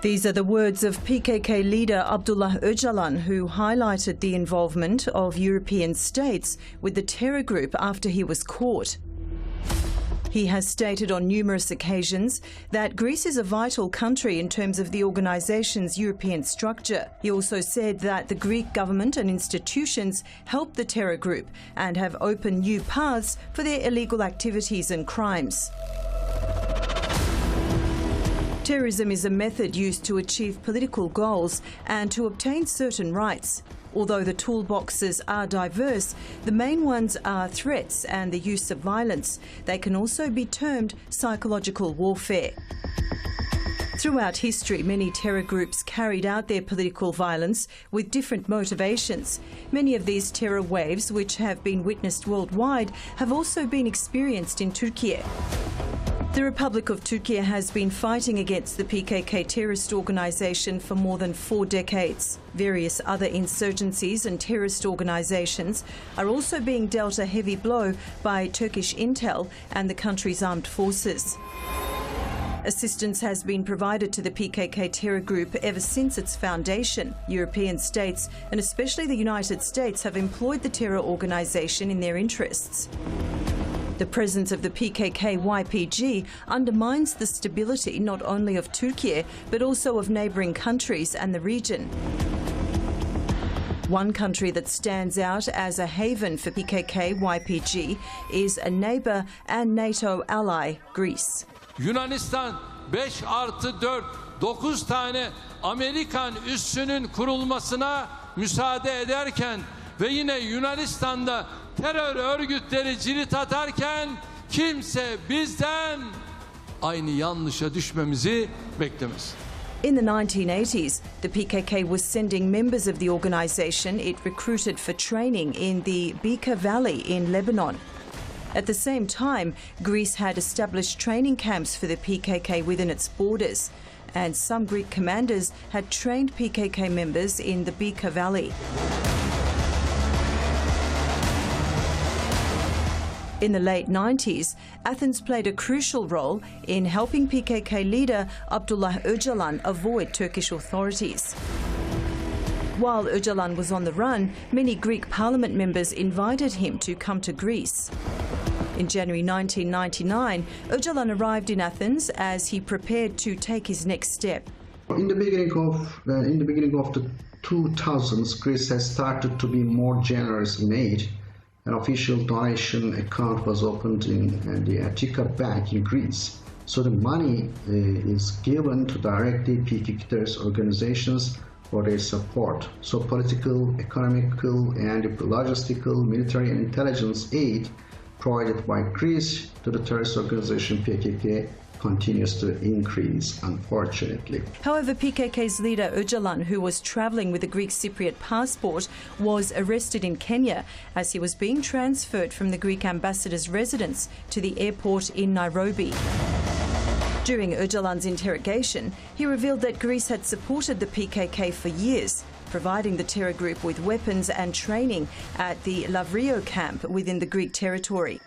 These are the words of PKK leader Abdullah Öcalan, who highlighted the involvement of European states with the terror group after he was caught. He has stated on numerous occasions that Greece is a vital country in terms of the organisation's European structure. He also said that the Greek government and institutions help the terror group and have opened new paths for their illegal activities and crimes. Terrorism is a method used to achieve political goals and to obtain certain rights. Although the toolboxes are diverse, the main ones are threats and the use of violence. They can also be termed psychological warfare. Throughout history, many terror groups carried out their political violence with different motivations. Many of these terror waves, which have been witnessed worldwide, have also been experienced in Turkey. The Republic of Turkey has been fighting against the PKK terrorist organisation for more than 4 decades. Various other insurgencies and terrorist organisations are also being dealt a heavy blow by Turkish intel and the country's armed forces. Assistance has been provided to the PKK terror group ever since its foundation. European states, and especially the United States, have employed the terror organisation in their interests. The presence of the PKK-YPG undermines the stability not only of Turkey but also of neighbouring countries and the region. One country that stands out as a haven for PKK-YPG is a neighbour and NATO ally, Greece. Yunanistan 5+4, 9 tane Amerikan üssünün kurulmasına müsaade ederken ve yine Yunanistan'da terör örgütleri cirit atarken kimse bizden aynı yanlışa düşmemizi beklemez. In the 1980s, the PKK was sending members of the organisation it recruited for training in the Bekaa Valley in Lebanon. At the same time, Greece had established training camps for the PKK within its borders, and some Greek commanders had trained PKK members in the Bekaa Valley. In the late 90s, Athens played a crucial role in helping PKK leader Abdullah Öcalan avoid Turkish authorities. While Öcalan was on the run, many Greek parliament members invited him to come to Greece. In January 1999, Öcalan arrived in Athens as he prepared to take his next step. In the beginning of the 2000s, Greece has started to be more generous in aid. An official donation account was opened in the Attica Bank in Greece. So the money is given to directly PKK terrorist organizations for their support. So political, economical, and logistical, military and intelligence aid provided by Greece to the terrorist organization PKK continues to increase, unfortunately. However, PKK's leader Öcalan, who was travelling with a Greek Cypriot passport, was arrested in Kenya as he was being transferred from the Greek ambassador's residence to the airport in Nairobi. During Öcalan's interrogation, he revealed that Greece had supported the PKK for years, providing the terror group with weapons and training at the Lavrion camp within the Greek territory.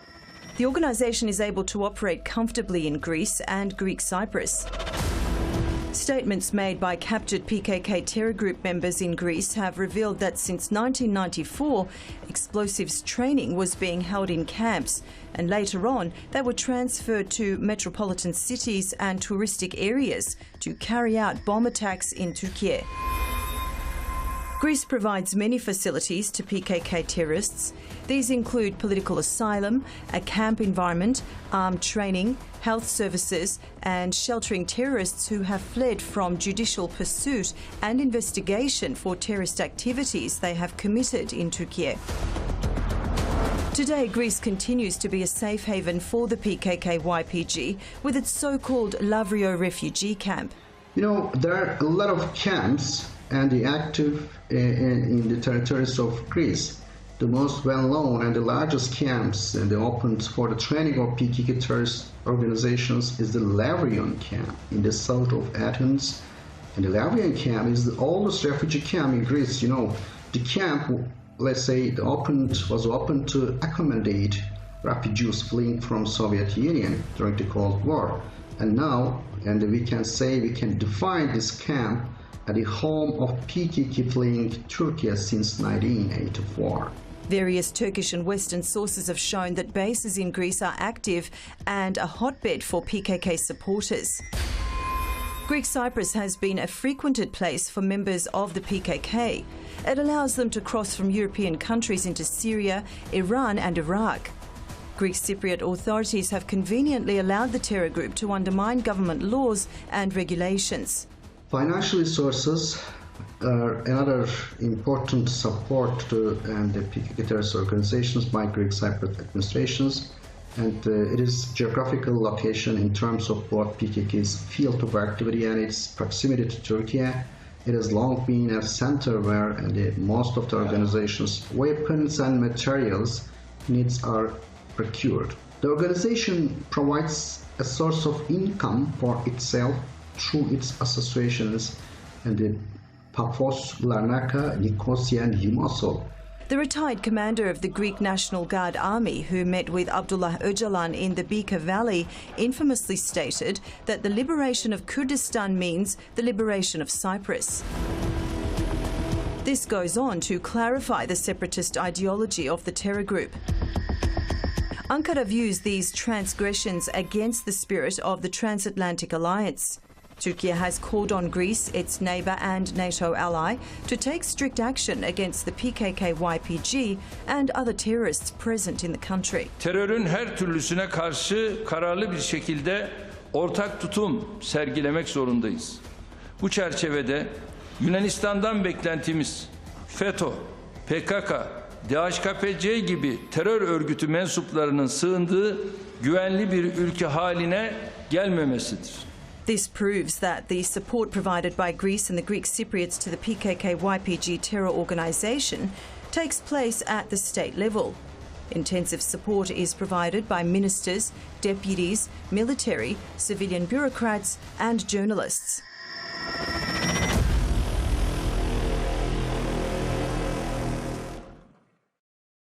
The organisation is able to operate comfortably in Greece and Greek Cyprus. Statements made by captured PKK terror group members in Greece have revealed that since 1994, explosives training was being held in camps, and later on they were transferred to metropolitan cities and touristic areas to carry out bomb attacks in Turkey. Greece provides many facilities to PKK terrorists. These include political asylum, a camp environment, armed training, health services, and sheltering terrorists who have fled from judicial pursuit and investigation for terrorist activities they have committed in Turkey. Today, Greece continues to be a safe haven for the PKK-YPG with its so-called Lavrion refugee camp. You know, there are a lot of camps and the active in the territories of Greece. The most well-known and the largest camps and opened for the training of PKK terrorist organizations is the Lavrion camp in the south of Athens. And the Lavrion camp is the oldest refugee camp in Greece. You know, the camp, let's say, was opened to accommodate refugees fleeing from Soviet Union during the Cold War. And now and we can define this camp as the home of PKK fleeing Turkey since 1984. Various Turkish and Western sources have shown that bases in Greece are active and a hotbed for PKK supporters. Greek Cyprus has been a frequented place for members of the PKK. It allows them to cross from European countries into Syria, Iran and Iraq. Greek Cypriot authorities have conveniently allowed the terror group to undermine government laws and regulations. Financial resources are another important support to the PKK terrorist organizations by Greek Cypriot administrations, and it is geographical location in terms of both PKK's field of activity and its proximity to Turkey. It has long been a center where most of the organization's weapons and materials needs are procured. The organization provides a source of income for itself through its associations and the Paphos, Larnaca, Nicosia and Limassol. The retired commander of the Greek National Guard Army, who met with Abdullah Öcalan in the Bika Valley, infamously stated that the liberation of Kurdistan means the liberation of Cyprus. This goes on to clarify the separatist ideology of the terror group. Ankara views these transgressions against the spirit of the transatlantic alliance. Turkey has called on Greece, its neighbour and NATO ally, to take strict action against the PKK-YPG and other terrorists present in the country. Terörün her türlüsüne karşı kararlı bir şekilde ortak tutum sergilemek zorundayız. Bu çerçevede Yunanistan'dan beklentimiz FETÖ, PKK, DHKP-C gibi terör örgütü mensuplarının sığındığı güvenli bir ülke haline gelmemesidir. This proves that the support provided by Greece and the Greek Cypriots to the PKK-YPG terror organisation takes place at the state level. Intensive support is provided by ministers, deputies, military, civilian bureaucrats and journalists.